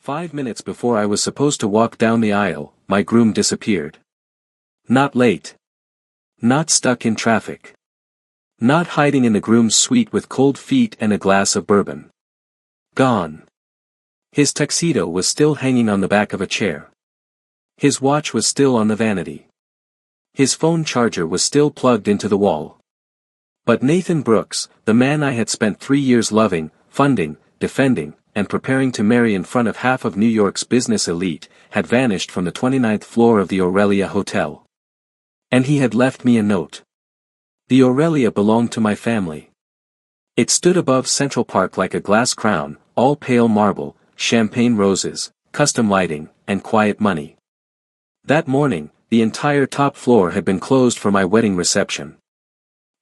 5 minutes before I was supposed to walk down the aisle, my groom disappeared. Not late. Not stuck in traffic. Not hiding in the groom's suite with cold feet and a glass of bourbon. Gone. His tuxedo was still hanging on the back of a chair. His watch was still on the vanity. His phone charger was still plugged into the wall. But Nathan Brooks, the man I had spent 3 years loving, funding, defending, and preparing to marry in front of half of New York's business elite, had vanished from the 29th floor of the Aurelia Hotel. And he had left me a note. The Aurelia belonged to my family. It stood above Central Park like a glass crown, all pale marble, champagne roses, custom lighting, and quiet money. That morning, the entire top floor had been closed for my wedding reception.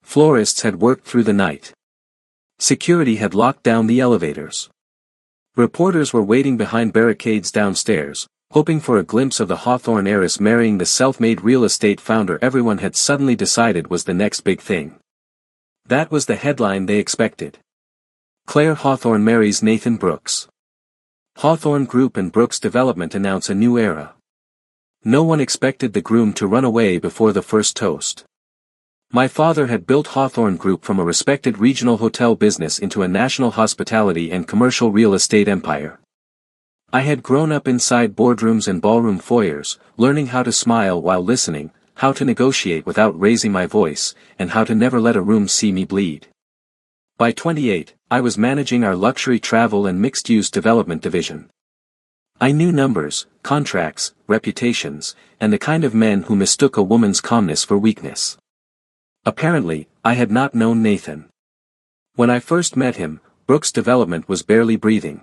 Florists had worked through the night. Security had locked down the elevators. Reporters were waiting behind barricades downstairs, hoping for a glimpse of the Hawthorne heiress marrying the self-made real estate founder everyone had suddenly decided was the next big thing. That was the headline they expected. Claire Hawthorne marries Nathan Brooks. Hawthorne Group and Brooks Development announce a new era. No one expected the groom to run away before the first toast. My father had built Hawthorne Group from a respected regional hotel business into a national hospitality and commercial real estate empire. I had grown up inside boardrooms and ballroom foyers, learning how to smile while listening, how to negotiate without raising my voice, and how to never let a room see me bleed. By 28, I was managing our luxury travel and mixed-use development division. I knew numbers, contracts, reputations, and the kind of men who mistook a woman's calmness for weakness. Apparently, I had not known Nathan. When I first met him, Brooks Development was barely breathing.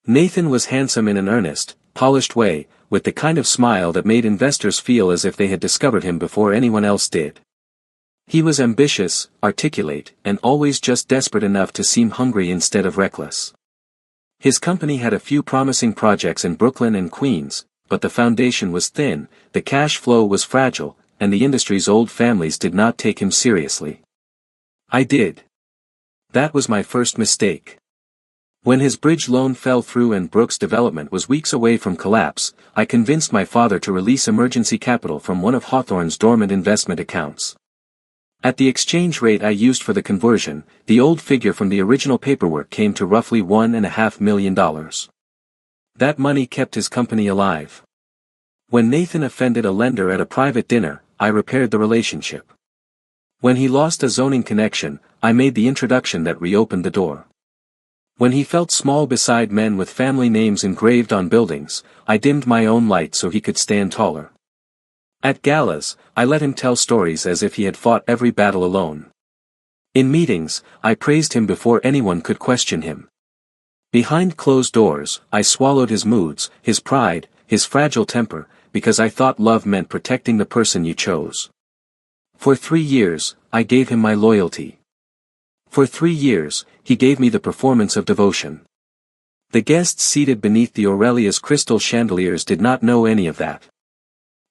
Nathan was handsome in an earnest, polished way, with the kind of smile that made investors feel as if they had discovered him before anyone else did. He was ambitious, articulate, and always just desperate enough to seem hungry instead of reckless. His company had a few promising projects in Brooklyn and Queens, but the foundation was thin, the cash flow was fragile, and the industry's old families did not take him seriously. I did. That was my first mistake. When his bridge loan fell through and Brooks Development was weeks away from collapse, I convinced my father to release emergency capital from one of Hawthorne's dormant investment accounts. At the exchange rate I used for the conversion, the old figure from the original paperwork came to roughly $1.5 million. That money kept his company alive. When Nathan offended a lender at a private dinner, I repaired the relationship. When he lost a zoning connection, I made the introduction that reopened the door. When he felt small beside men with family names engraved on buildings, I dimmed my own light so he could stand taller. At galas, I let him tell stories as if he had fought every battle alone. In meetings, I praised him before anyone could question him. Behind closed doors, I swallowed his moods, his pride, his fragile temper, because I thought love meant protecting the person you chose. For 3 years, I gave him my loyalty. For 3 years, he gave me the performance of devotion. The guests seated beneath the Aurelia's crystal chandeliers did not know any of that.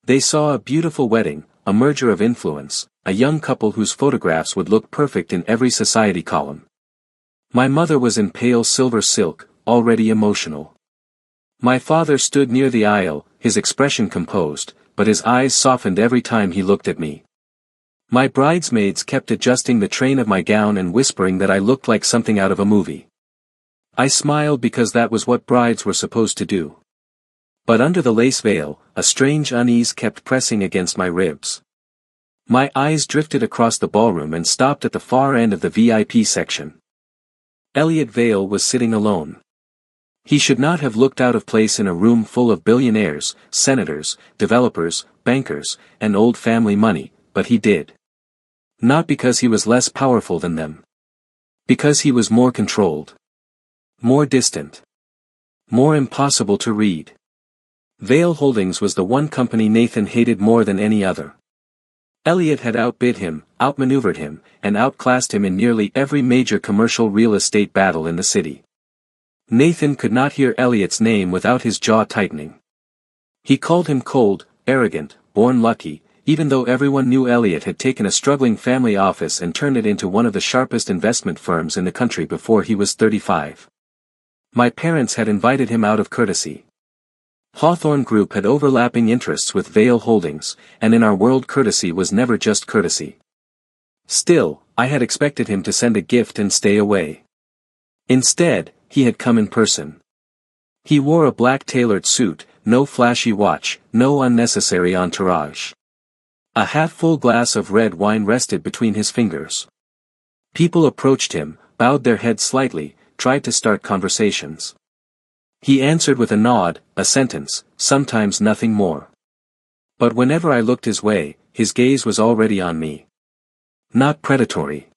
They saw a beautiful wedding, a merger of influence, a young couple whose photographs would look perfect in every society column. My mother was in pale silver silk, already emotional. My father stood near the aisle, his expression composed, but his eyes softened every time he looked at me. My bridesmaids kept adjusting the train of my gown and whispering that I looked like something out of a movie. I smiled because that was what brides were supposed to do. But under the lace veil, a strange unease kept pressing against my ribs. My eyes drifted across the ballroom and stopped at the far end of the VIP section. Elliot Vale was sitting alone. He should not have looked out of place in a room full of billionaires, senators, developers, bankers, and old family money, but he did. Not because he was less powerful than them. Because he was more controlled. More distant. More impossible to read. Vale Holdings was the one company Nathan hated more than any other. Elliot had outbid him, outmaneuvered him, and outclassed him in nearly every major commercial real estate battle in the city. Nathan could not hear Elliot's name without his jaw tightening. He called him cold, arrogant, born lucky, even though everyone knew Elliot had taken a struggling family office and turned it into one of the sharpest investment firms in the country before he was 35. My parents had invited him out of courtesy. Hawthorne Group had overlapping interests with Vale Holdings, and in our world courtesy was never just courtesy. Still, I had expected him to send a gift and stay away. Instead, he had come in person. He wore a black tailored suit, no flashy watch, no unnecessary entourage. A half-full glass of red wine rested between his fingers. People approached him, bowed their heads slightly, tried to start conversations. He answered with a nod, a sentence, sometimes nothing more. But whenever I looked his way, his gaze was already on me. Not predatory.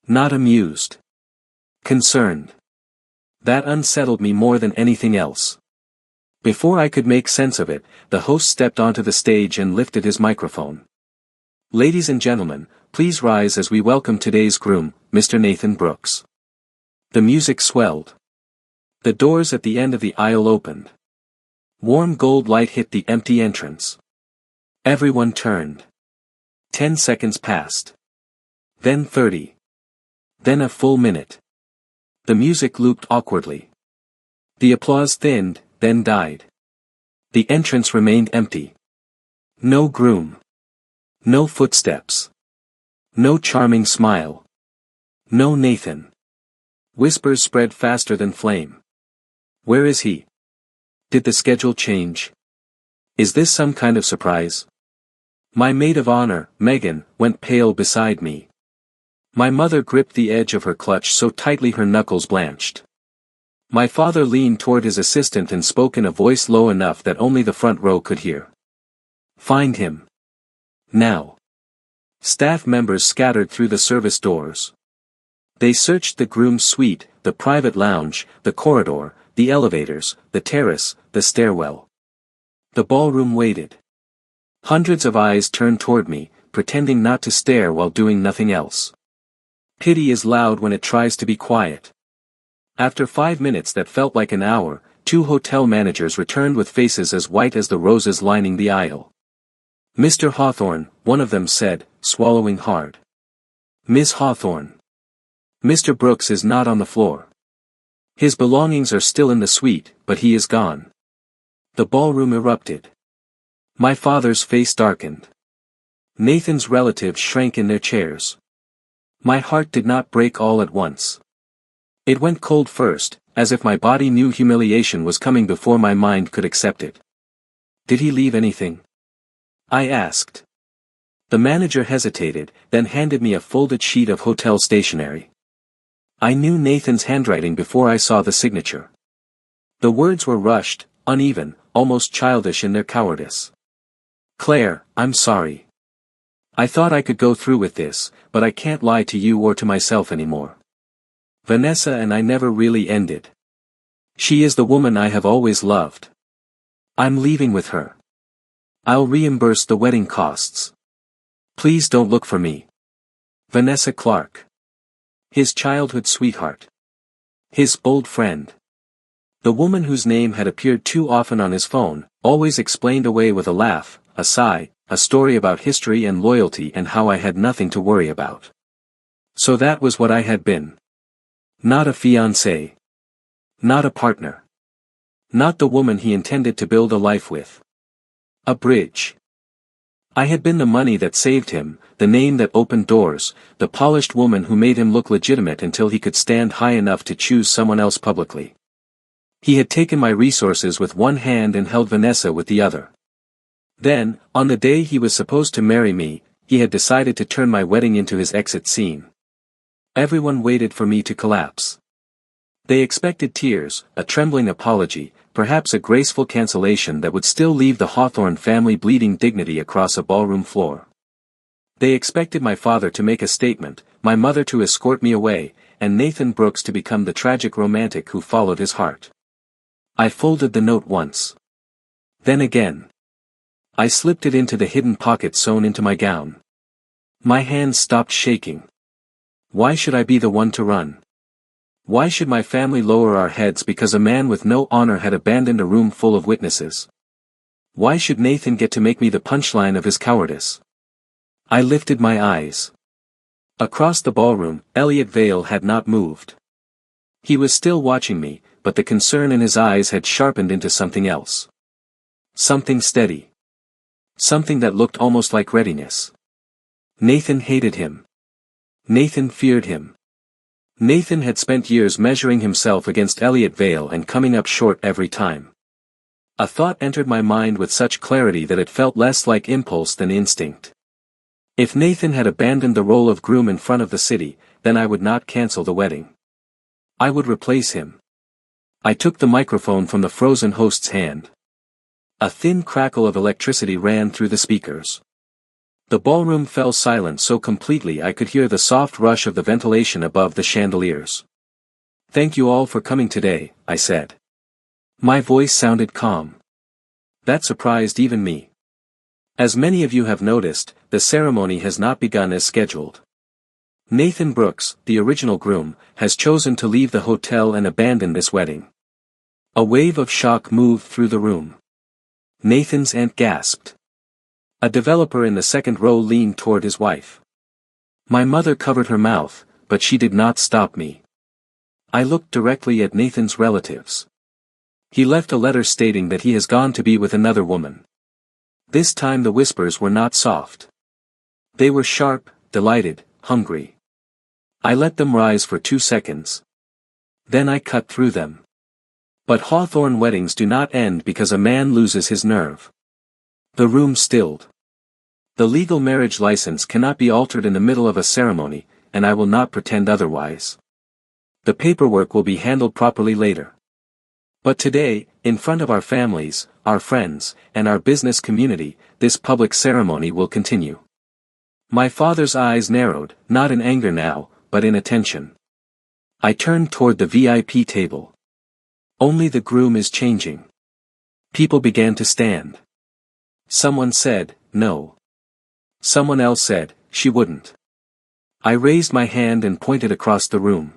Not amused. Concerned. That unsettled me more than anything else. Before I could make sense of it, the host stepped onto the stage and lifted his microphone. Ladies and gentlemen, please rise as we welcome today's groom, Mr. Nathan Brooks. The music swelled. The doors at the end of the aisle opened. Warm gold light hit the empty entrance. Everyone turned. 10 seconds passed. Then 30. Then a full minute. The music looped awkwardly. The applause thinned, then died. The entrance remained empty. No groom. No footsteps. No charming smile. No Nathan. Whispers spread faster than flame. Where is he? Did the schedule change? Is this some kind of surprise? My maid of honor, Megan, went pale beside me. My mother gripped the edge of her clutch so tightly her knuckles blanched. My father leaned toward his assistant and spoke in a voice low enough that only the front row could hear. Find him. Now. Staff members scattered through the service doors. They searched the groom's suite, the private lounge, the corridor, the elevators, the terrace, the stairwell. The ballroom waited. Hundreds of eyes turned toward me, pretending not to stare while doing nothing else. Pity is loud when it tries to be quiet. After 5 minutes that felt like an hour, 2 hotel managers returned with faces as white as the roses lining the aisle. Mr. Hawthorne, one of them said, swallowing hard. Miss Hawthorne. Mr. Brooks is not on the floor. His belongings are still in the suite, but he is gone. The ballroom erupted. My father's face darkened. Nathan's relatives shrank in their chairs. My heart did not break all at once. It went cold first, as if my body knew humiliation was coming before my mind could accept it. Did he leave anything? I asked. The manager hesitated, then handed me a folded sheet of hotel stationery. I knew Nathan's handwriting before I saw the signature. The words were rushed, uneven, almost childish in their cowardice. Claire, I'm sorry. I thought I could go through with this, but I can't lie to you or to myself anymore. Vanessa and I never really ended. She is the woman I have always loved. I'm leaving with her. I'll reimburse the wedding costs. Please don't look for me. Vanessa Clark. His childhood sweetheart. His old friend. The woman whose name had appeared too often on his phone, always explained away with a laugh, a sigh, a story about history and loyalty and how I had nothing to worry about. So that was what I had been. Not a fiancé. Not a partner. Not the woman he intended to build a life with. A bridge. I had been the money that saved him, the name that opened doors, the polished woman who made him look legitimate until he could stand high enough to choose someone else publicly. He had taken my resources with one hand and held Vanessa with the other. Then, on the day he was supposed to marry me, he had decided to turn my wedding into his exit scene. Everyone waited for me to collapse. They expected tears, a trembling apology, perhaps a graceful cancellation that would still leave the Hawthorne family bleeding dignity across a ballroom floor. They expected my father to make a statement, my mother to escort me away, and Nathan Brooks to become the tragic romantic who followed his heart. I folded the note once. Then again. I slipped it into the hidden pocket sewn into my gown. My hands stopped shaking. Why should I be the one to run? Why should my family lower our heads because a man with no honor had abandoned a room full of witnesses? Why should Nathan get to make me the punchline of his cowardice? I lifted my eyes. Across the ballroom, Elliot Vale had not moved. He was still watching me, but the concern in his eyes had sharpened into something else. Something steady. Something that looked almost like readiness. Nathan hated him. Nathan feared him. Nathan had spent years measuring himself against Elliot Vale and coming up short every time. A thought entered my mind with such clarity that it felt less like impulse than instinct. If Nathan had abandoned the role of groom in front of the city, then I would not cancel the wedding. I would replace him. I took the microphone from the frozen host's hand. A thin crackle of electricity ran through the speakers. The ballroom fell silent so completely I could hear the soft rush of the ventilation above the chandeliers. "Thank you all for coming today," I said. My voice sounded calm. That surprised even me. As many of you have noticed, the ceremony has not begun as scheduled. Nathan Brooks, the original groom, has chosen to leave the hotel and abandon this wedding. A wave of shock moved through the room. Nathan's aunt gasped. A developer in the second row leaned toward his wife. My mother covered her mouth, but she did not stop me. I looked directly at Nathan's relatives. He left a letter stating that he has gone to be with another woman. This time the whispers were not soft. They were sharp, delighted, hungry. I let them rise for 2 seconds. Then I cut through them. But Hawthorne weddings do not end because a man loses his nerve. The room stilled. The legal marriage license cannot be altered in the middle of a ceremony, and I will not pretend otherwise. The paperwork will be handled properly later. But today, in front of our families, our friends, and our business community, this public ceremony will continue. My father's eyes narrowed, not in anger now, but in attention. I turned toward the VIP table. Only the groom is changing. People began to stand. Someone said, "No." Someone else said, "She wouldn't." I raised my hand and pointed across the room.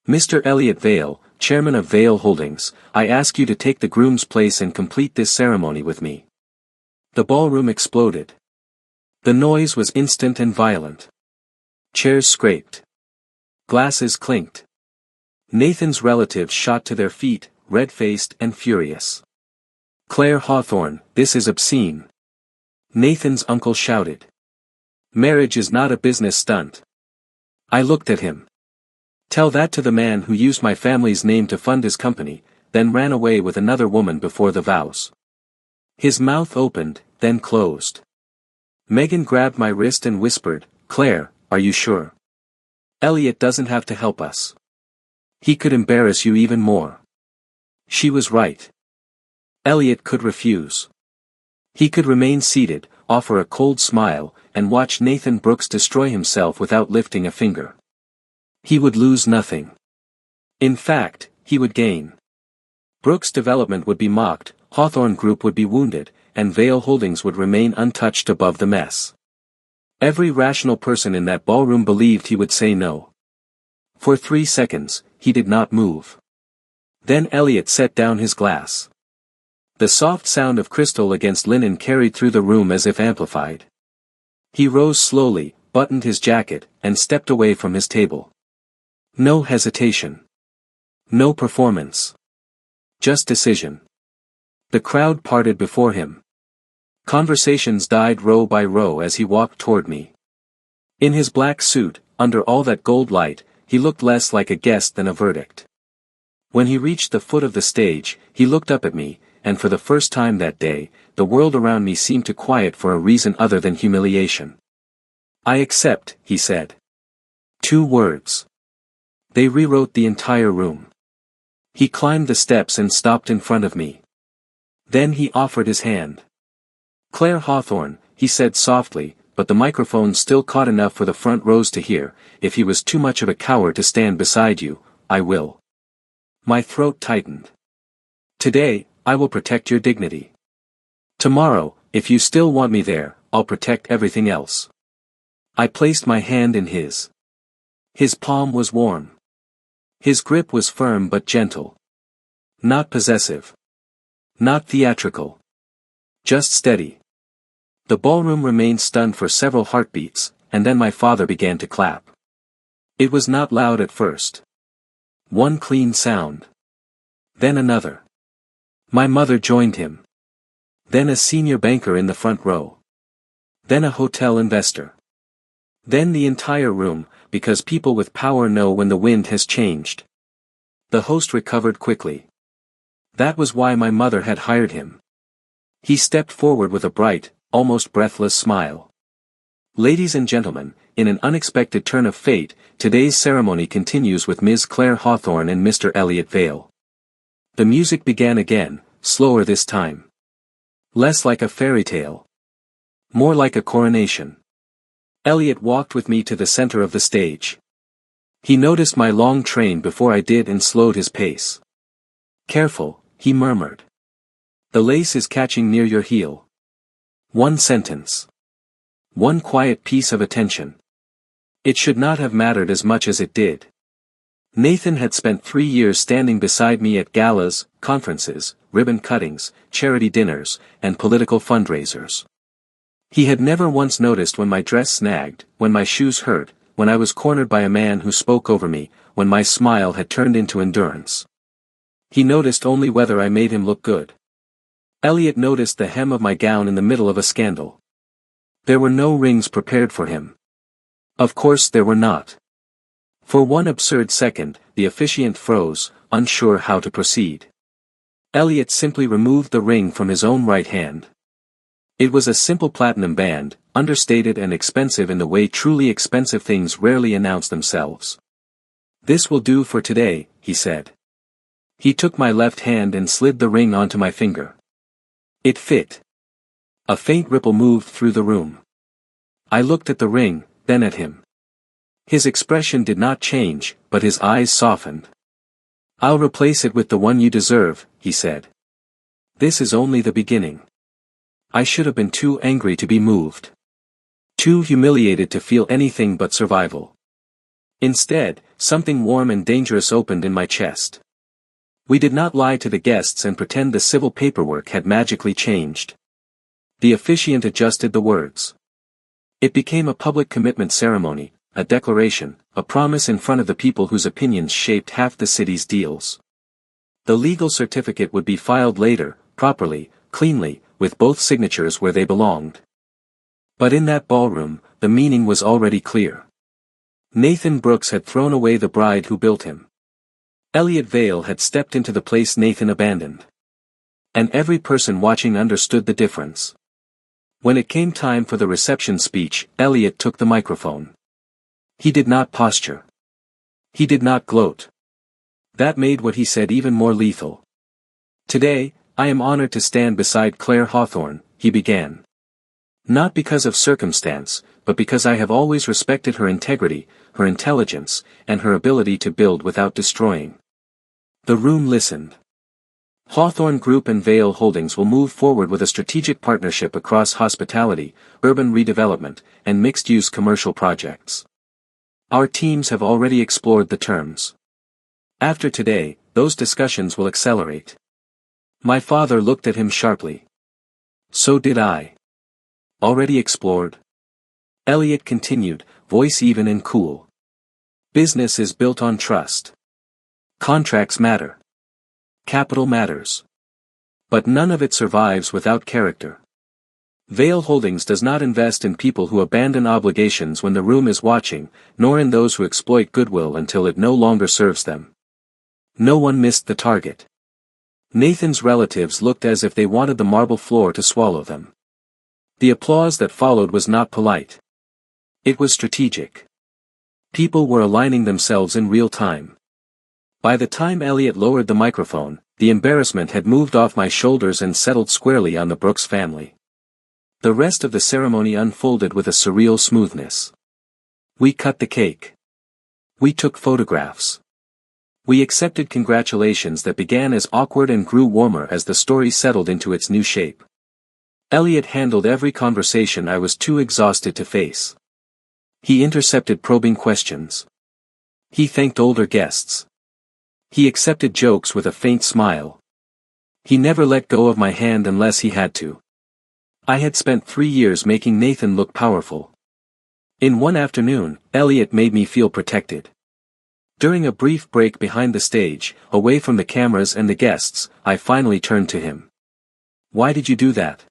"Mr. Elliot Vale, Chairman of Vale Holdings, I ask you to take the groom's place and complete this ceremony with me." The ballroom exploded. The noise was instant and violent. Chairs scraped. Glasses clinked. Nathan's relatives shot to their feet, red-faced and furious. "Claire Hawthorne, this is obscene." Nathan's uncle shouted. "Marriage is not a business stunt." I looked at him. "Tell that to the man who used my family's name to fund his company, then ran away with another woman before the vows." His mouth opened, then closed. Megan grabbed my wrist and whispered, "Claire, are you sure? Elliot doesn't have to help us. He could embarrass you even more." She was right. Elliot could refuse. He could remain seated, offer a cold smile, and watch Nathan Brooks destroy himself without lifting a finger. He would lose nothing. In fact, he would gain. Brooks' development would be mocked, Hawthorne Group would be wounded, and Vale Holdings would remain untouched above the mess. Every rational person in that ballroom believed he would say no. For 3 seconds, he did not move. Then Elliot set down his glass. The soft sound of crystal against linen carried through the room as if amplified. He rose slowly, buttoned his jacket, and stepped away from his table. No hesitation. No performance. Just decision. The crowd parted before him. Conversations died row by row as he walked toward me. In his black suit, under all that gold light, he looked less like a guest than a verdict. When he reached the foot of the stage, he looked up at me, and for the first time that day, the world around me seemed to quiet for a reason other than humiliation. "I accept," he said. 2 words. They rewrote the entire room. He climbed the steps and stopped in front of me. Then he offered his hand. "Claire Hawthorne," he said softly, but the microphone still caught enough for the front rows to hear, "if he was too much of a coward to stand beside you, I will." My throat tightened. "Today, I will protect your dignity. Tomorrow, if you still want me there, I'll protect everything else." I placed my hand in his. His palm was warm. His grip was firm but gentle. Not possessive. Not theatrical. Just steady. The ballroom remained stunned for several heartbeats, and then my father began to clap. It was not loud at first. One clean sound. Then another. My mother joined him. Then a senior banker in the front row. Then a hotel investor. Then the entire room, because people with power know when the wind has changed. The host recovered quickly. That was why my mother had hired him. He stepped forward with a bright, almost breathless smile. Ladies and gentlemen, in an unexpected turn of fate, today's ceremony continues with Ms. Claire Hawthorne and Mr. Elliot Vale. The music began again, slower this time. Less like a fairy tale. More like a coronation. Elliot walked with me to the center of the stage. He noticed my long train before I did and slowed his pace. Careful, he murmured. The lace is catching near your heel. One sentence. One quiet piece of attention. It should not have mattered as much as it did. Nathan had spent 3 years standing beside me at galas, conferences, ribbon cuttings, charity dinners, and political fundraisers. He had never once noticed when my dress snagged, when my shoes hurt, when I was cornered by a man who spoke over me, when my smile had turned into endurance. He noticed only whether I made him look good. Elliot noticed the hem of my gown in the middle of a scandal. There were no rings prepared for him. Of course there were not. For one absurd second, the officiant froze, unsure how to proceed. Elliot simply removed the ring from his own right hand. It was a simple platinum band, understated and expensive in the way truly expensive things rarely announce themselves. This will do for today, he said. He took my left hand and slid the ring onto my finger. It fit. A faint ripple moved through the room. I looked at the ring, then at him. His expression did not change, but his eyes softened. I'll replace it with the one you deserve, he said. This is only the beginning. I should have been too angry to be moved. Too humiliated to feel anything but survival. Instead, something warm and dangerous opened in my chest. We did not lie to the guests and pretend the civil paperwork had magically changed. The officiant adjusted the words. It became a public commitment ceremony, a declaration, a promise in front of the people whose opinions shaped half the city's deals. The legal certificate would be filed later, properly, cleanly, with both signatures where they belonged. But in that ballroom, the meaning was already clear. Nathan Brooks had thrown away the bride who built him. Elliot Vale had stepped into the place Nathan abandoned. And every person watching understood the difference. When it came time for the reception speech, Elliot took the microphone. He did not posture. He did not gloat. That made what he said even more lethal. Today, I am honored to stand beside Claire Hawthorne, he began. Not because of circumstance, but because I have always respected her integrity, her intelligence, and her ability to build without destroying. The room listened. Hawthorne Group and Vale Holdings will move forward with a strategic partnership across hospitality, urban redevelopment, and mixed-use commercial projects. Our teams have already explored the terms. After today, those discussions will accelerate. My father looked at him sharply. So did I. Already explored? Elliot continued, voice even and cool. Business is built on trust. Contracts matter. Capital matters. But none of it survives without character. Vale Holdings does not invest in people who abandon obligations when the room is watching, nor in those who exploit goodwill until it no longer serves them. No one missed the target. Nathan's relatives looked as if they wanted the marble floor to swallow them. The applause that followed was not polite. It was strategic. People were aligning themselves in real time. By the time Elliot lowered the microphone, the embarrassment had moved off my shoulders and settled squarely on the Brooks family. The rest of the ceremony unfolded with a surreal smoothness. We cut the cake. We took photographs. We accepted congratulations that began as awkward and grew warmer as the story settled into its new shape. Elliot handled every conversation I was too exhausted to face. He intercepted probing questions. He thanked older guests. He accepted jokes with a faint smile. He never let go of my hand unless he had to. I had spent 3 years making Nathan look powerful. In one afternoon, Elliot made me feel protected. During a brief break behind the stage, away from the cameras and the guests, I finally turned to him. "Why did you do that?"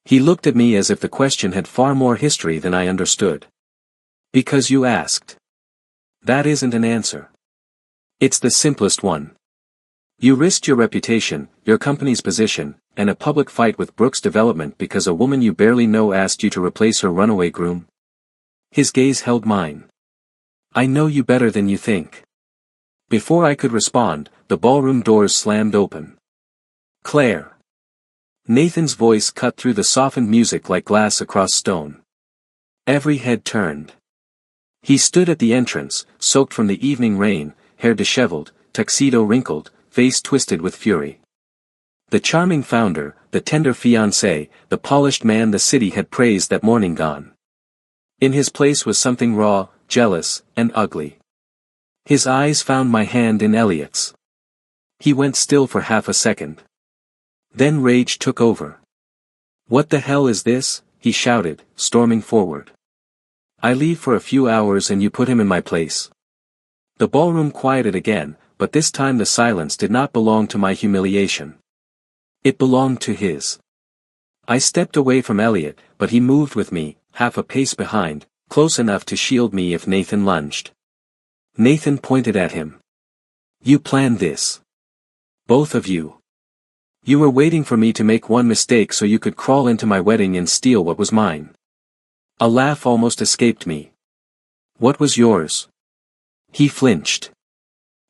He looked at me as if the question had far more history than I understood. "Because you asked." That isn't an answer. It's the simplest one. You risked your reputation, your company's position, and a public fight with Brooks Development because a woman you barely know asked you to replace her runaway groom. His gaze held mine. "I know you better than you think." Before I could respond, the ballroom doors slammed open. "Claire." Nathan's voice cut through the softened music like glass across stone. Every head turned. He stood at the entrance, soaked from the evening rain, hair disheveled, tuxedo wrinkled, face twisted with fury. The charming founder, the tender fiancé, the polished man the city had praised that morning gone. In his place was something raw, jealous, and ugly. His eyes found my hand in Elliot's. He went still for half a second. Then rage took over. "What the hell is this?" he shouted, storming forward. "I leave for a few hours and you put him in my place." The ballroom quieted again, but this time the silence did not belong to my humiliation. It belonged to his. I stepped away from Elliot, but he moved with me, half a pace behind, close enough to shield me if Nathan lunged. Nathan pointed at him. "You planned this. Both of you. You were waiting for me to make one mistake so you could crawl into my wedding and steal what was mine." A laugh almost escaped me. "What was yours?" He flinched.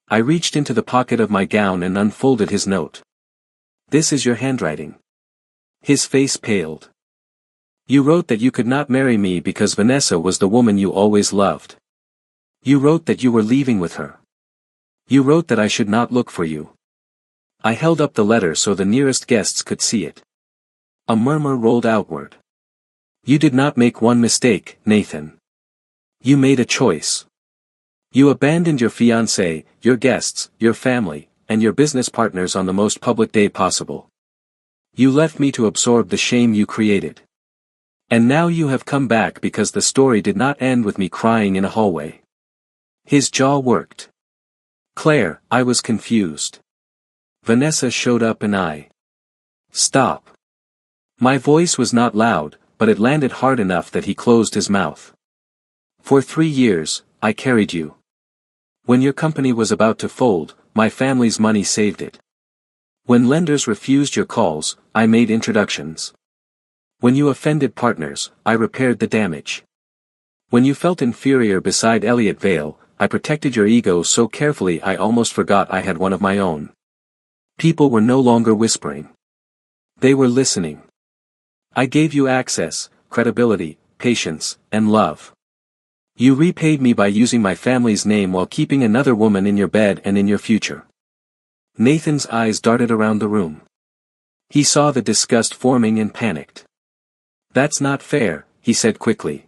I reached into the pocket of my gown and unfolded his note. "This is your handwriting." His face paled. "You wrote that you could not marry me because Vanessa was the woman you always loved. You wrote that you were leaving with her. You wrote that I should not look for you." I held up the letter so the nearest guests could see it. A murmur rolled outward. "You did not make one mistake, Nathan. You made a choice. You abandoned your fiancé, your guests, your family, and your business partners on the most public day possible. You left me to absorb the shame you created. And now you have come back because the story did not end with me crying in a hallway." His jaw worked. "Claire," I was confused. "Vanessa showed up and I..." "Stop." My voice was not loud, but it landed hard enough that he closed his mouth. "For 3 years, I carried you. When your company was about to fold, my family's money saved it. When lenders refused your calls, I made introductions. When you offended partners, I repaired the damage. When you felt inferior beside Elliot Vale, I protected your ego so carefully I almost forgot I had one of my own." People were no longer whispering. They were listening. "I gave you access, credibility, patience, and love. You repaid me by using my family's name while keeping another woman in your bed and in your future." Nathan's eyes darted around the room. He saw the disgust forming and panicked. "That's not fair," he said quickly.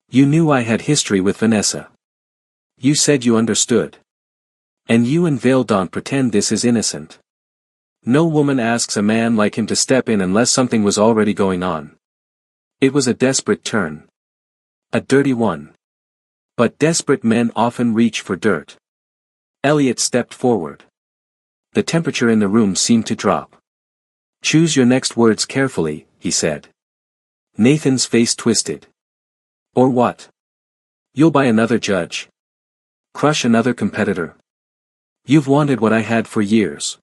"You knew I had history with Vanessa. You said you understood. And you and Vale don't pretend this is innocent. No woman asks a man like him to step in unless something was already going on." It was a desperate turn. A dirty one. But desperate men often reach for dirt. Elliot stepped forward. The temperature in the room seemed to drop. "Choose your next words carefully," he said. Nathan's face twisted. "Or what? You'll buy another judge? Crush another competitor? You've wanted what I had for years."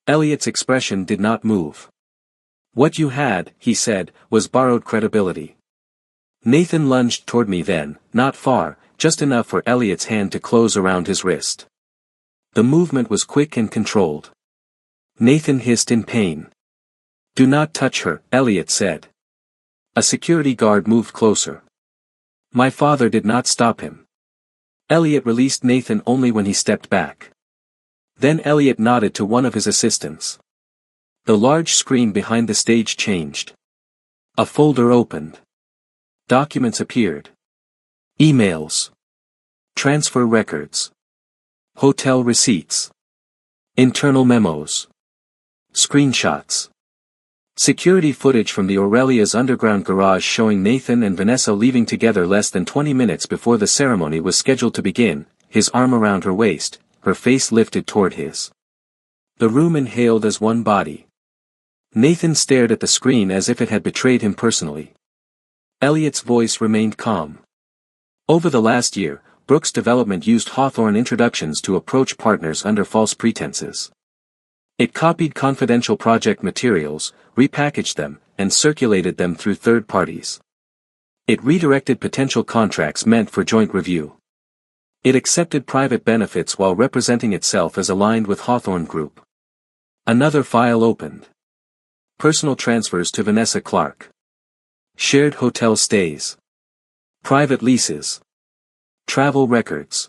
Elliot's expression did not move. "What you had," he said, "was borrowed credibility." Nathan lunged toward me then, not far, just enough for Elliot's hand to close around his wrist. The movement was quick and controlled. Nathan hissed in pain. "Do not touch her," Elliot said. A security guard moved closer. My father did not stop him. Elliot released Nathan only when he stepped back. Then Elliot nodded to one of his assistants. The large screen behind the stage changed. A folder opened. Documents appeared. Emails. Transfer records. Hotel receipts. Internal memos. Screenshots. Security footage from the Aurelia's underground garage showing Nathan and Vanessa leaving together less than 20 minutes before the ceremony was scheduled to begin, his arm around her waist, her face lifted toward his. The room inhaled as one body. Nathan stared at the screen as if it had betrayed him personally. Elliot's voice remained calm. Over the last year, Brooks Development used Hawthorne introductions to approach partners under false pretenses. It copied confidential project materials, repackaged them, and circulated them through third parties. It redirected potential contracts meant for joint review. It accepted private benefits while representing itself as aligned with Hawthorne Group. Another file opened. Personal transfers to Vanessa Clark. Shared hotel stays. Private leases. Travel records.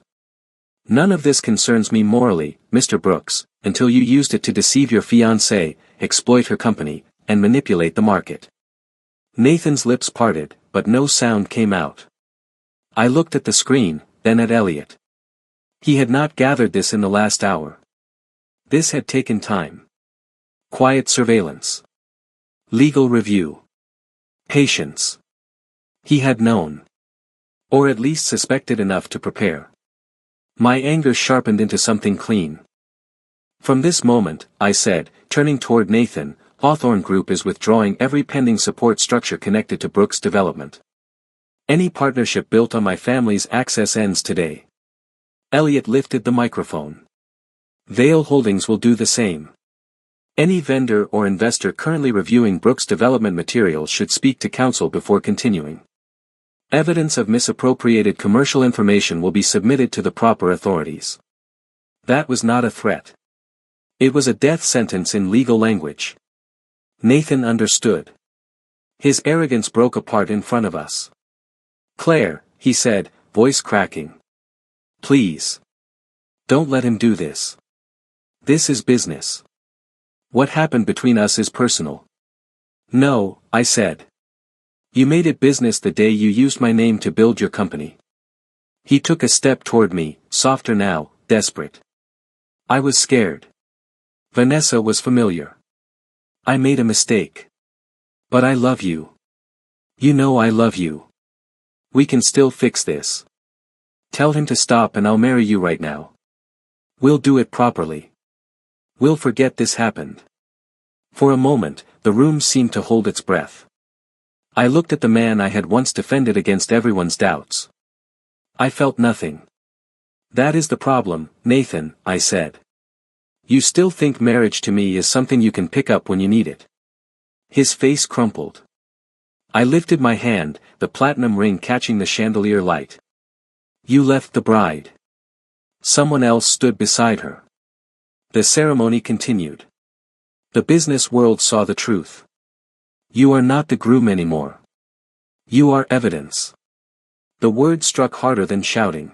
None of this concerns me morally, Mr. Brooks, until you used it to deceive your fiancé, exploit her company, and manipulate the market. Nathan's lips parted, but no sound came out. I looked at the screen, then at Elliot. He had not gathered this in the last hour. This had taken time. Quiet surveillance. Legal review. Patience. He had known. Or at least suspected enough to prepare. My anger sharpened into something clean. From this moment, I said, turning toward Nathan, Hawthorne Group is withdrawing every pending support structure connected to Brooks Development. Any partnership built on my family's access ends today. Elliot lifted the microphone. Vail Holdings will do the same. Any vendor or investor currently reviewing Brooks Development materials should speak to counsel before continuing. Evidence of misappropriated commercial information will be submitted to the proper authorities. That was not a threat. It was a death sentence in legal language. Nathan understood. His arrogance broke apart in front of us. Claire, he said, voice cracking. Please. Don't let him do this. This is business. What happened between us is personal. No, I said. You made it business the day you used my name to build your company. He took a step toward me, softer now, desperate. I was scared. Vanessa was familiar. I made a mistake. But I love you. You know I love you. We can still fix this. Tell him to stop and I'll marry you right now. We'll do it properly. We'll forget this happened. For a moment, the room seemed to hold its breath. I looked at the man I had once defended against everyone's doubts. I felt nothing. That is the problem, Nathan, I said. You still think marriage to me is something you can pick up when you need it. His face crumpled. I lifted my hand, the platinum ring catching the chandelier light. You left the bride. Someone else stood beside her. The ceremony continued. The business world saw the truth. You are not the groom anymore. You are evidence. The words struck harder than shouting.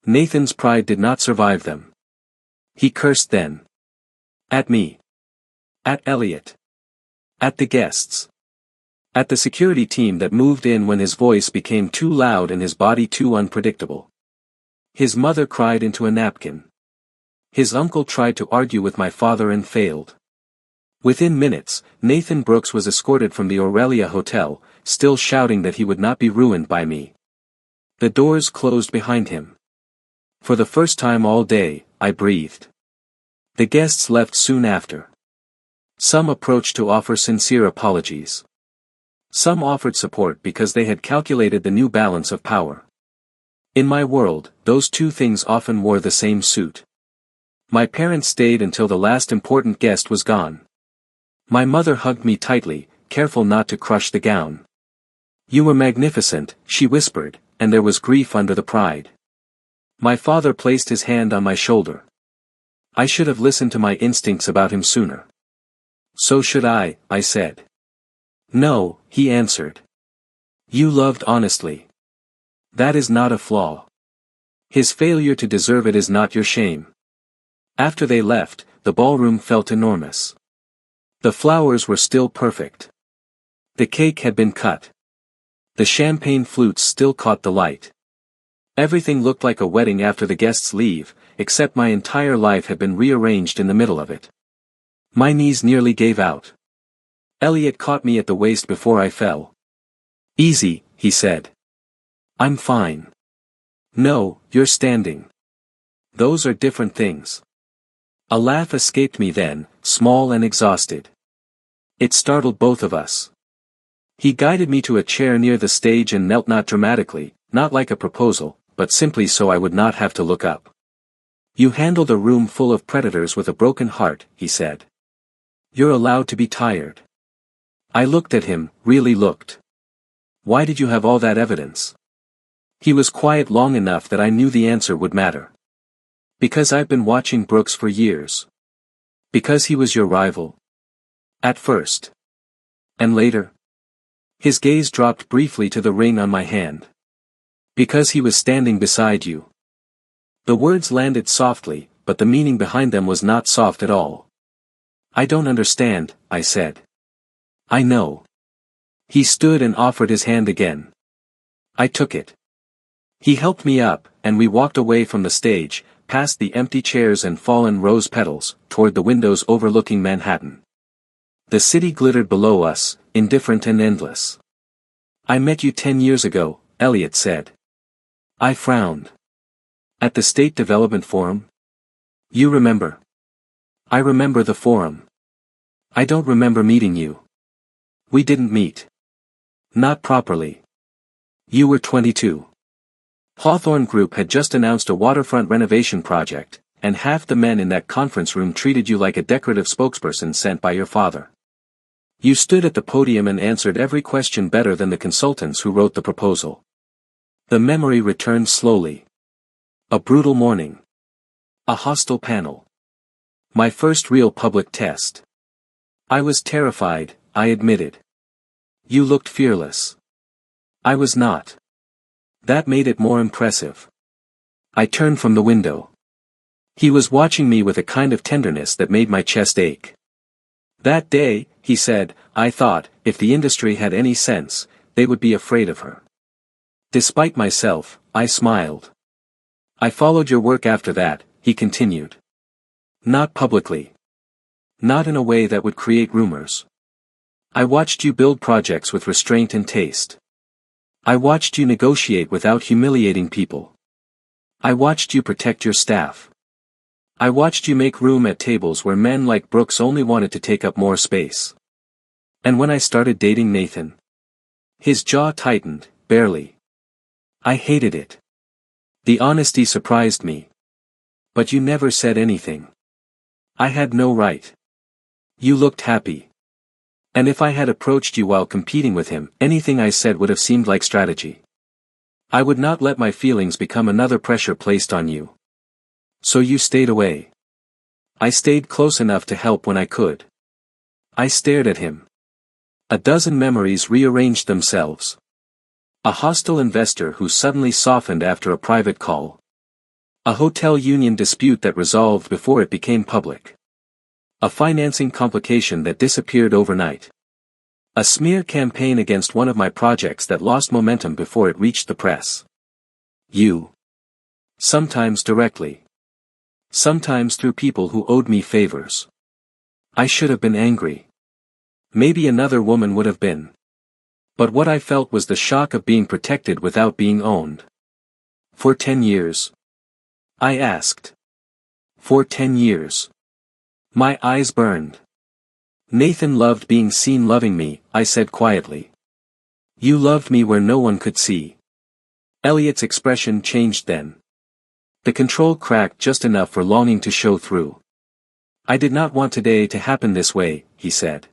Nathan's pride did not survive them. He cursed then. At me. At Elliot. At the guests. At the security team that moved in when his voice became too loud and his body too unpredictable. His mother cried into a napkin. His uncle tried to argue with my father and failed. Within minutes, Nathan Brooks was escorted from the Aurelia Hotel, still shouting that he would not be ruined by me. The doors closed behind him. For the first time all day, I breathed. The guests left soon after. Some approached to offer sincere apologies. Some offered support because they had calculated the new balance of power. In my world, those two things often wore the same suit. My parents stayed until the last important guest was gone. My mother hugged me tightly, careful not to crush the gown. You were magnificent, she whispered, and there was grief under the pride. My father placed his hand on my shoulder. I should have listened to my instincts about him sooner. So should I said. No, he answered. You loved honestly. That is not a flaw. His failure to deserve it is not your shame. After they left, the ballroom felt enormous. The flowers were still perfect. The cake had been cut. The champagne flutes still caught the light. Everything looked like a wedding after the guests leave, except my entire life had been rearranged in the middle of it. My knees nearly gave out. Elliot caught me at the waist before I fell. Easy, he said. I'm fine. No, you're standing. Those are different things. A laugh escaped me then, small and exhausted. It startled both of us. He guided me to a chair near the stage and knelt, not dramatically, not like a proposal, but simply so I would not have to look up. You handled a room full of predators with a broken heart, he said. You're allowed to be tired. I looked at him, really looked. Why did you have all that evidence? He was quiet long enough that I knew the answer would matter. Because I've been watching Brooks for years. Because he was your rival. At first. And later. His gaze dropped briefly to the ring on my hand. Because he was standing beside you. The words landed softly, but the meaning behind them was not soft at all. I don't understand, I said. I know. He stood and offered his hand again. I took it. He helped me up, and we walked away from the stage, past the empty chairs and fallen rose petals, toward the windows overlooking Manhattan. The city glittered below us, indifferent and endless. I met you 10 years ago, Elliot said. I frowned. At the State Development Forum? You remember? I remember the forum. I don't remember meeting you. We didn't meet. Not properly. You were 22. Hawthorne Group had just announced a waterfront renovation project, and half the men in that conference room treated you like a decorative spokesperson sent by your father. You stood at the podium and answered every question better than the consultants who wrote the proposal. The memory returned slowly. A brutal morning. A hostile panel. My first real public test. I was terrified, I admitted. You looked fearless. I was not. That made it more impressive. I turned from the window. He was watching me with a kind of tenderness that made my chest ache. That day, he said, I thought, if the industry had any sense, they would be afraid of her. Despite myself, I smiled. I followed your work after that, he continued. Not publicly. Not in a way that would create rumors. I watched you build projects with restraint and taste. I watched you negotiate without humiliating people. I watched you protect your staff. I watched you make room at tables where men like Brooks only wanted to take up more space. And when I started dating Nathan, his jaw tightened, barely. I hated it. The honesty surprised me. But you never said anything. I had no right. You looked happy. And if I had approached you while competing with him, anything I said would have seemed like strategy. I would not let my feelings become another pressure placed on you. So you stayed away. I stayed close enough to help when I could. I stared at him. A dozen memories rearranged themselves. A hostile investor who suddenly softened after a private call. A hotel union dispute that resolved before it became public. A financing complication that disappeared overnight. A smear campaign against one of my projects that lost momentum before it reached the press. You. Sometimes directly. Sometimes through people who owed me favors. I should have been angry. Maybe another woman would have been. But what I felt was the shock of being protected without being owned. For 10 years. I asked. For 10 years. My eyes burned. Nathan loved being seen loving me, I said quietly. You loved me where no one could see. Elliot's expression changed then. The control cracked just enough for longing to show through. I did not want today to happen this way, he said.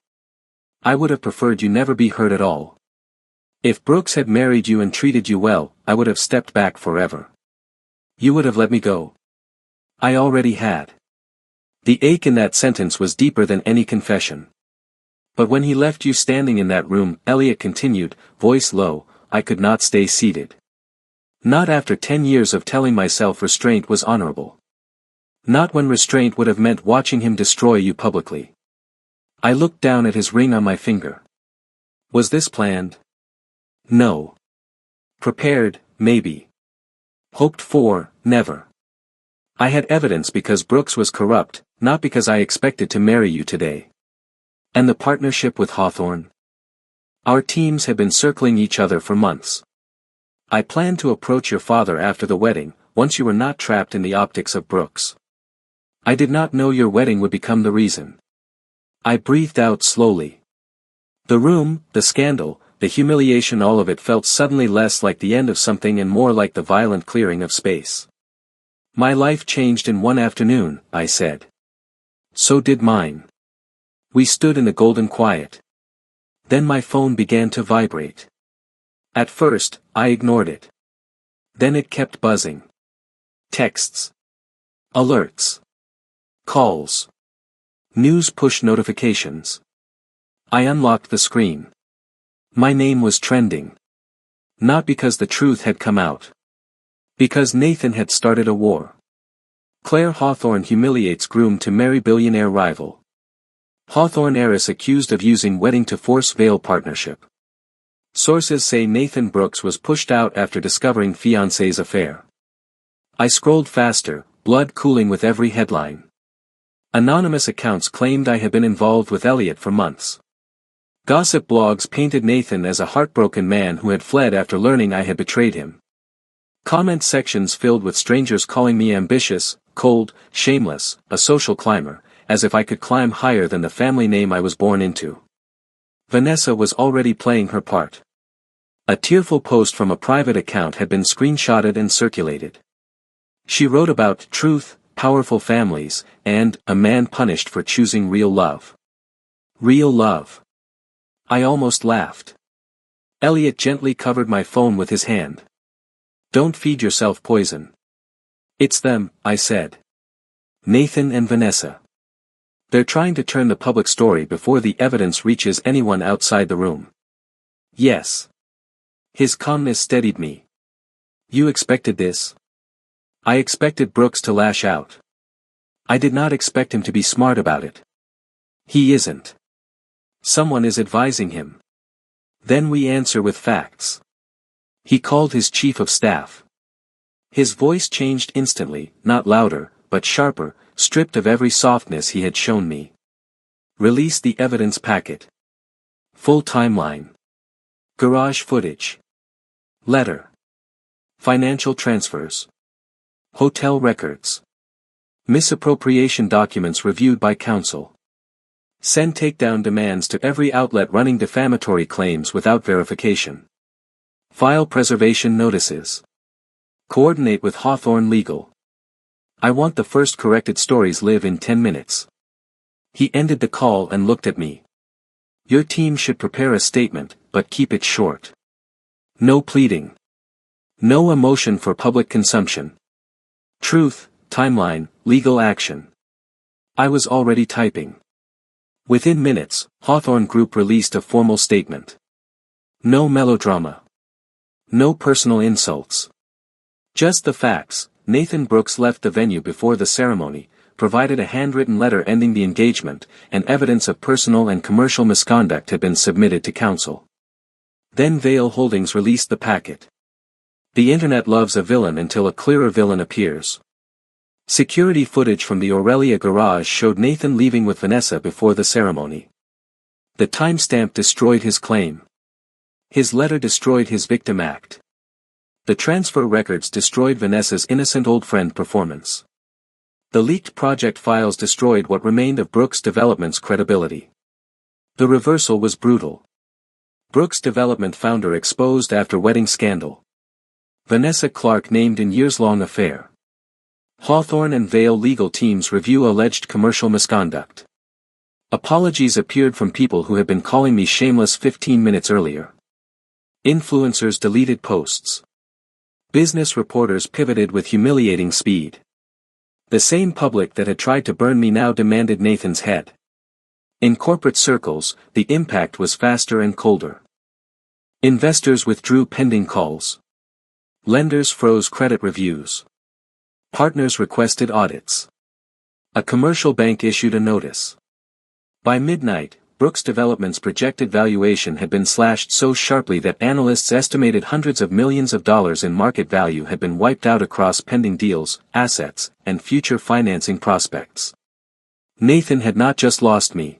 I would have preferred you never be hurt at all. If Brooks had married you and treated you well, I would have stepped back forever. You would have let me go. I already had. The ache in that sentence was deeper than any confession. But when he left you standing in that room, Elliot continued, voice low, I could not stay seated. Not after 10 years of telling myself restraint was honorable. Not when restraint would have meant watching him destroy you publicly. I looked down at his ring on my finger. Was this planned? No. Prepared, maybe. Hoped for, never. I had evidence because Brooks was corrupt, not because I expected to marry you today. And the partnership with Hawthorne? Our teams had been circling each other for months. I planned to approach your father after the wedding, once you were not trapped in the optics of Brooks. I did not know your wedding would become the reason. I breathed out slowly. The room, the scandal, the humiliation, all of it felt suddenly less like the end of something and more like the violent clearing of space. My life changed in one afternoon, I said. So did mine. We stood in the golden quiet. Then my phone began to vibrate. At first, I ignored it. Then it kept buzzing. Texts. Alerts. Calls. News push notifications. I unlocked the screen. My name was trending. Not because the truth had come out. Because Nathan had started a war. Claire Hawthorne humiliates groom to marry billionaire rival. Hawthorne heiress accused of using wedding to force veil partnership. Sources say Nathan Brooks was pushed out after discovering fiancé's affair. I scrolled faster, blood cooling with every headline. Anonymous accounts claimed I had been involved with Elliot for months. Gossip blogs painted Nathan as a heartbroken man who had fled after learning I had betrayed him. Comment sections filled with strangers calling me ambitious, cold, shameless, a social climber, as if I could climb higher than the family name I was born into. Vanessa was already playing her part. A tearful post from a private account had been screenshotted and circulated. She wrote about truth, powerful families, and a man punished for choosing real love. Real love. I almost laughed. Elliot gently covered my phone with his hand. Don't feed yourself poison. It's them, I said. Nathan and Vanessa. They're trying to turn the public story before the evidence reaches anyone outside the room. Yes. His calmness steadied me. You expected this? I expected Brooks to lash out. I did not expect him to be smart about it. He isn't. Someone is advising him. Then we answer with facts. He called his chief of staff. His voice changed instantly, not louder, but sharper, stripped of every softness he had shown me. Release the evidence packet. Full timeline. Garage footage. Letter. Financial transfers. Hotel records. Misappropriation documents reviewed by counsel. Send takedown demands to every outlet running defamatory claims without verification. File preservation notices. Coordinate with Hawthorne Legal. I want the first corrected stories live in 10 minutes. He ended the call and looked at me. Your team should prepare a statement, but keep it short. No pleading. No emotion for public consumption. Truth, timeline, legal action. I was already typing. Within minutes, Hawthorne Group released a formal statement. No melodrama. No personal insults. Just the facts. Nathan Brooks left the venue before the ceremony, provided a handwritten letter ending the engagement, and evidence of personal and commercial misconduct had been submitted to counsel. Then Vail Holdings released the packet. The internet loves a villain until a clearer villain appears. Security footage from the Aurelia garage showed Nathan leaving with Vanessa before the ceremony. The timestamp destroyed his claim. His letter destroyed his victim act. The transfer records destroyed Vanessa's innocent old friend performance. The leaked project files destroyed what remained of Brooks Development's credibility. The reversal was brutal. Brooks Development founder exposed after wedding scandal. Vanessa Clark named in years-long affair. Hawthorne and Vail legal teams review alleged commercial misconduct. Apologies appeared from people who had been calling me shameless 15 minutes earlier. Influencers deleted posts. Business reporters pivoted with humiliating speed. The same public that had tried to burn me now demanded Nathan's head. In corporate circles, the impact was faster and colder. Investors withdrew pending calls. Lenders froze credit reviews. Partners requested audits. A commercial bank issued a notice. By midnight, Brooks Development's projected valuation had been slashed so sharply that analysts estimated hundreds of millions of dollars in market value had been wiped out across pending deals, assets, and future financing prospects. Nathan had not just lost me.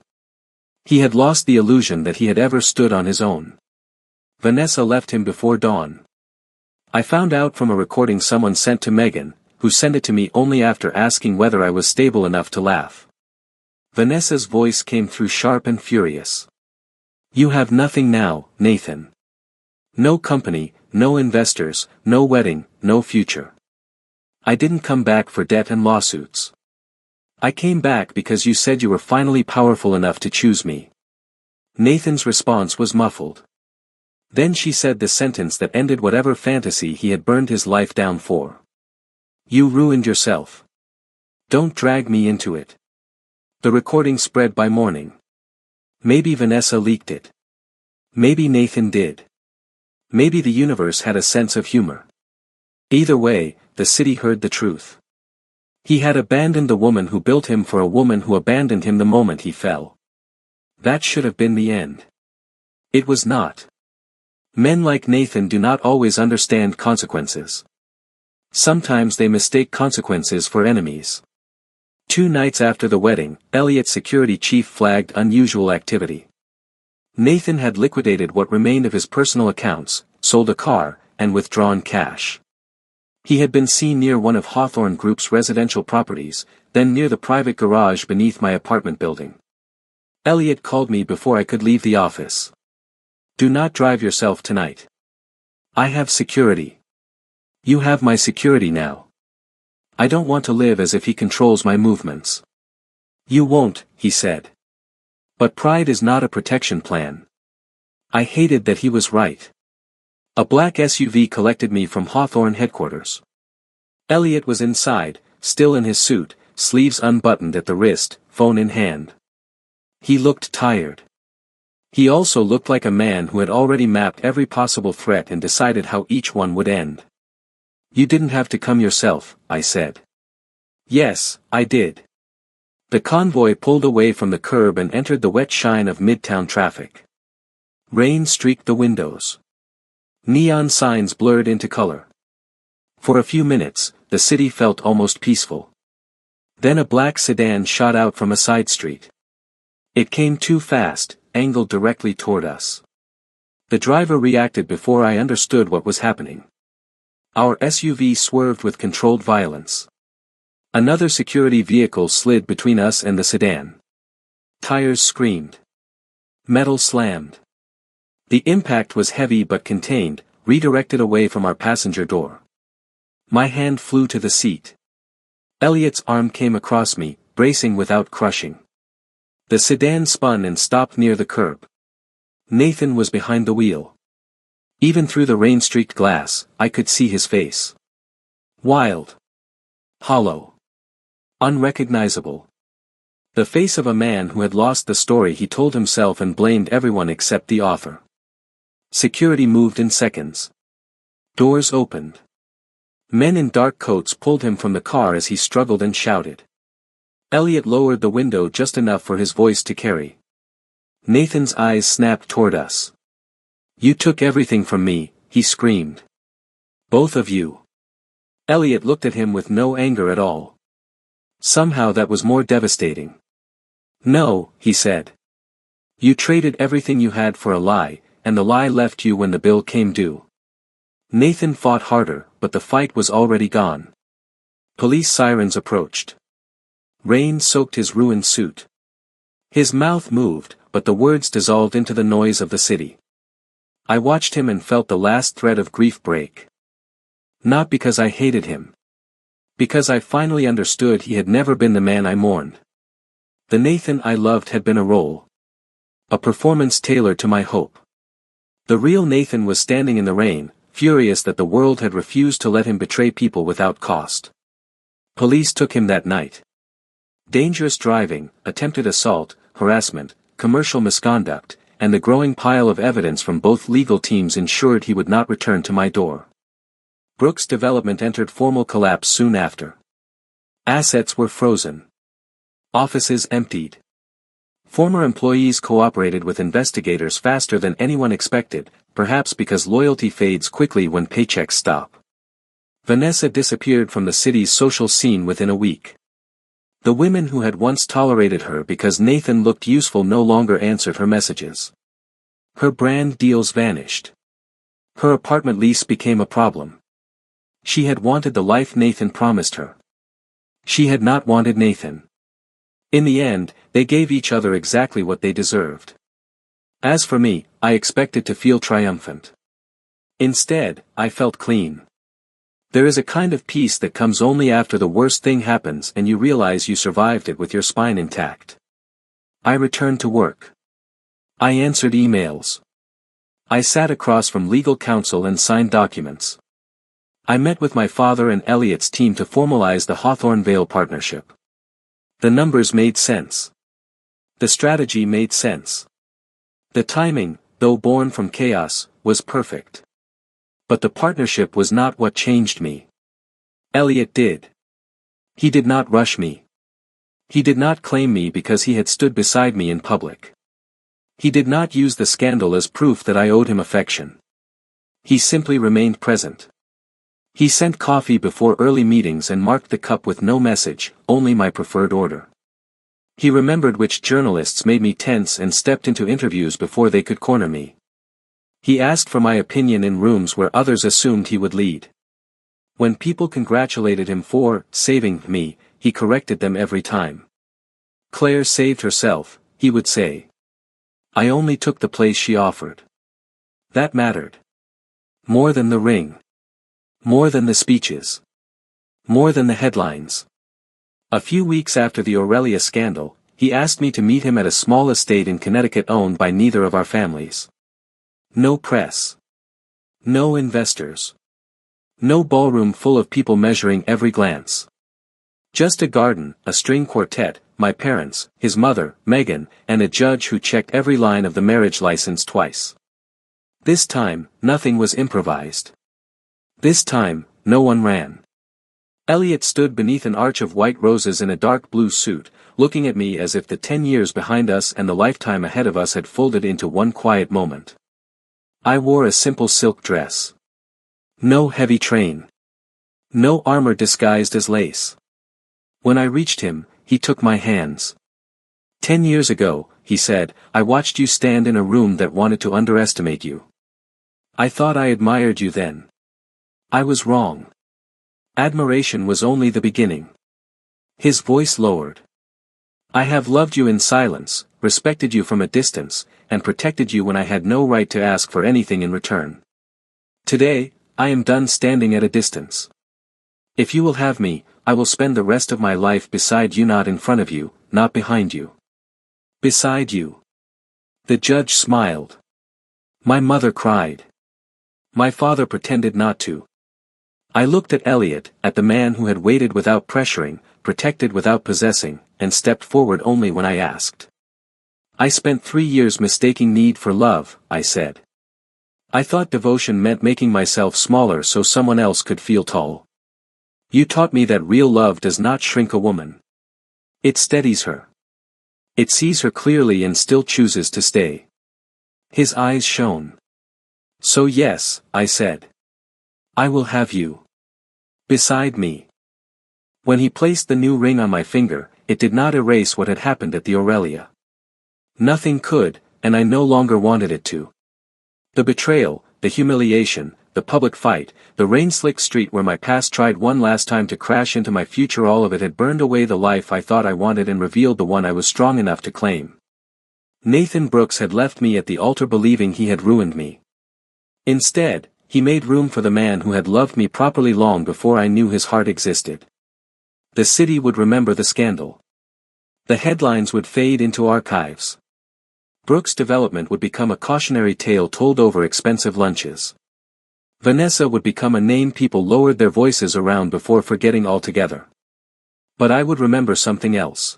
He had lost the illusion that he had ever stood on his own. Vanessa left him before dawn. I found out from a recording someone sent to Megan, who sent it to me only after asking whether I was stable enough to laugh. Vanessa's voice came through sharp and furious. You have nothing now, Nathan. No company, no investors, no wedding, no future. I didn't come back for debt and lawsuits. I came back because you said you were finally powerful enough to choose me. Nathan's response was muffled. Then she said the sentence that ended whatever fantasy he had burned his life down for. You ruined yourself. Don't drag me into it. The recording spread by morning. Maybe Vanessa leaked it. Maybe Nathan did. Maybe the universe had a sense of humor. Either way, the city heard the truth. He had abandoned the woman who built him for a woman who abandoned him the moment he fell. That should have been the end. It was not. Men like Nathan do not always understand consequences. Sometimes they mistake consequences for enemies. 2 nights after the wedding, Elliot's security chief flagged unusual activity. Nathan had liquidated what remained of his personal accounts, sold a car, and withdrawn cash. He had been seen near one of Hawthorne Group's residential properties, then near the private garage beneath my apartment building. Elliot called me before I could leave the office. Do not drive yourself tonight. I have security. You have my security now. I don't want to live as if he controls my movements. You won't, he said. But pride is not a protection plan. I hated that he was right. A black SUV collected me from Hawthorne headquarters. Elliot was inside, still in his suit, sleeves unbuttoned at the wrist, phone in hand. He looked tired. He also looked like a man who had already mapped every possible threat and decided how each one would end. You didn't have to come yourself, I said. Yes, I did. The convoy pulled away from the curb and entered the wet shine of midtown traffic. Rain streaked the windows. Neon signs blurred into color. For a few minutes, the city felt almost peaceful. Then a black sedan shot out from a side street. It came too fast, angled directly toward us. The driver reacted before I understood what was happening. Our SUV swerved with controlled violence. Another security vehicle slid between us and the sedan. Tires screamed. Metal slammed. The impact was heavy but contained, redirected away from our passenger door. My hand flew to the seat. Elliot's arm came across me, bracing without crushing. The sedan spun and stopped near the curb. Nathan was behind the wheel. Even through the rain-streaked glass, I could see his face. Wild. Hollow. Unrecognizable. The face of a man who had lost the story he told himself and blamed everyone except the author. Security moved in seconds. Doors opened. Men in dark coats pulled him from the car as he struggled and shouted. Elliot lowered the window just enough for his voice to carry. Nathan's eyes snapped toward us. You took everything from me, he screamed. Both of you. Elliot looked at him with no anger at all. Somehow that was more devastating. No, he said. You traded everything you had for a lie, and the lie left you when the bill came due. Nathan fought harder, but the fight was already gone. Police sirens approached. Rain soaked his ruined suit. His mouth moved, but the words dissolved into the noise of the city. I watched him and felt the last thread of grief break. Not because I hated him. Because I finally understood he had never been the man I mourned. The Nathan I loved had been a role. A performance tailored to my hope. The real Nathan was standing in the rain, furious that the world had refused to let him betray people without cost. Police took him that night. Dangerous driving, attempted assault, harassment, commercial misconduct, and the growing pile of evidence from both legal teams ensured he would not return to my door. Brooks Development entered formal collapse soon after. Assets were frozen. Offices emptied. Former employees cooperated with investigators faster than anyone expected, perhaps because loyalty fades quickly when paychecks stop. Vanessa disappeared from the city's social scene within a week. The women who had once tolerated her because Nathan looked useful no longer answered her messages. Her brand deals vanished. Her apartment lease became a problem. She had wanted the life Nathan promised her. She had not wanted Nathan. In the end, they gave each other exactly what they deserved. As for me, I expected to feel triumphant. Instead, I felt clean. There is a kind of peace that comes only after the worst thing happens and you realize you survived it with your spine intact. I returned to work. I answered emails. I sat across from legal counsel and signed documents. I met with my father and Elliot's team to formalize the Hawthorne Vale partnership. The numbers made sense. The strategy made sense. The timing, though born from chaos, was perfect. But the partnership was not what changed me. Elliot did. He did not rush me. He did not claim me because he had stood beside me in public. He did not use the scandal as proof that I owed him affection. He simply remained present. He sent coffee before early meetings and marked the cup with no message, only my preferred order. He remembered which journalists made me tense and stepped into interviews before they could corner me. He asked for my opinion in rooms where others assumed he would lead. When people congratulated him for saving me, he corrected them every time. Claire saved herself, he would say. I only took the place she offered. That mattered. More than the ring. More than the speeches. More than the headlines. A few weeks after the Aurelia scandal, he asked me to meet him at a small estate in Connecticut owned by neither of our families. No press. No investors. No ballroom full of people measuring every glance. Just a garden, a string quartet, my parents, his mother, Megan, and a judge who checked every line of the marriage license twice. This time, nothing was improvised. This time, no one ran. Elliot stood beneath an arch of white roses in a dark blue suit, looking at me as if the 10 years behind us and the lifetime ahead of us had folded into one quiet moment. I wore a simple silk dress. No heavy train. No armor disguised as lace. When I reached him, he took my hands. 10 years ago, he said, I watched you stand in a room that wanted to underestimate you. I thought I admired you then. I was wrong. Admiration was only the beginning. His voice lowered. I have loved you in silence, respected you from a distance, and protected you when I had no right to ask for anything in return. Today, I am done standing at a distance. If you will have me, I will spend the rest of my life beside you, not in front of you, not behind you. Beside you. The judge smiled. My mother cried. My father pretended not to. I looked at Elliot, at the man who had waited without pressuring, protected without possessing, and stepped forward only when I asked. I spent 3 years mistaking need for love, I said. I thought devotion meant making myself smaller so someone else could feel tall. You taught me that real love does not shrink a woman. It steadies her. It sees her clearly and still chooses to stay. His eyes shone. So yes, I said. I will have you. Beside me. When he placed the new ring on my finger, it did not erase what had happened at the Aurelia. Nothing could, and I no longer wanted it to. The betrayal, the humiliation, the public fight, the rain-slicked street where my past tried one last time to crash into my future, all of it had burned away the life I thought I wanted and revealed the one I was strong enough to claim. Nathan Brooks had left me at the altar believing he had ruined me. Instead, he made room for the man who had loved me properly long before I knew his heart existed. The city would remember the scandal. The headlines would fade into archives. Brooks' development would become a cautionary tale told over expensive lunches. Vanessa would become a name people lowered their voices around before forgetting altogether. But I would remember something else.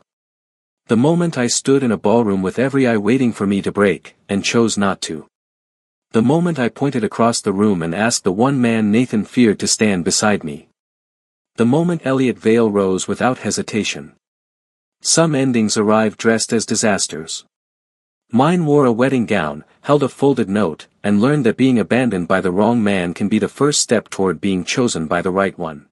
The moment I stood in a ballroom with every eye waiting for me to break, and chose not to. The moment I pointed across the room and asked the one man Nathan feared to stand beside me. The moment Elliot Vale rose without hesitation. Some endings arrive dressed as disasters. Mine wore a wedding gown, held a folded note, and learned that being abandoned by the wrong man can be the first step toward being chosen by the right one.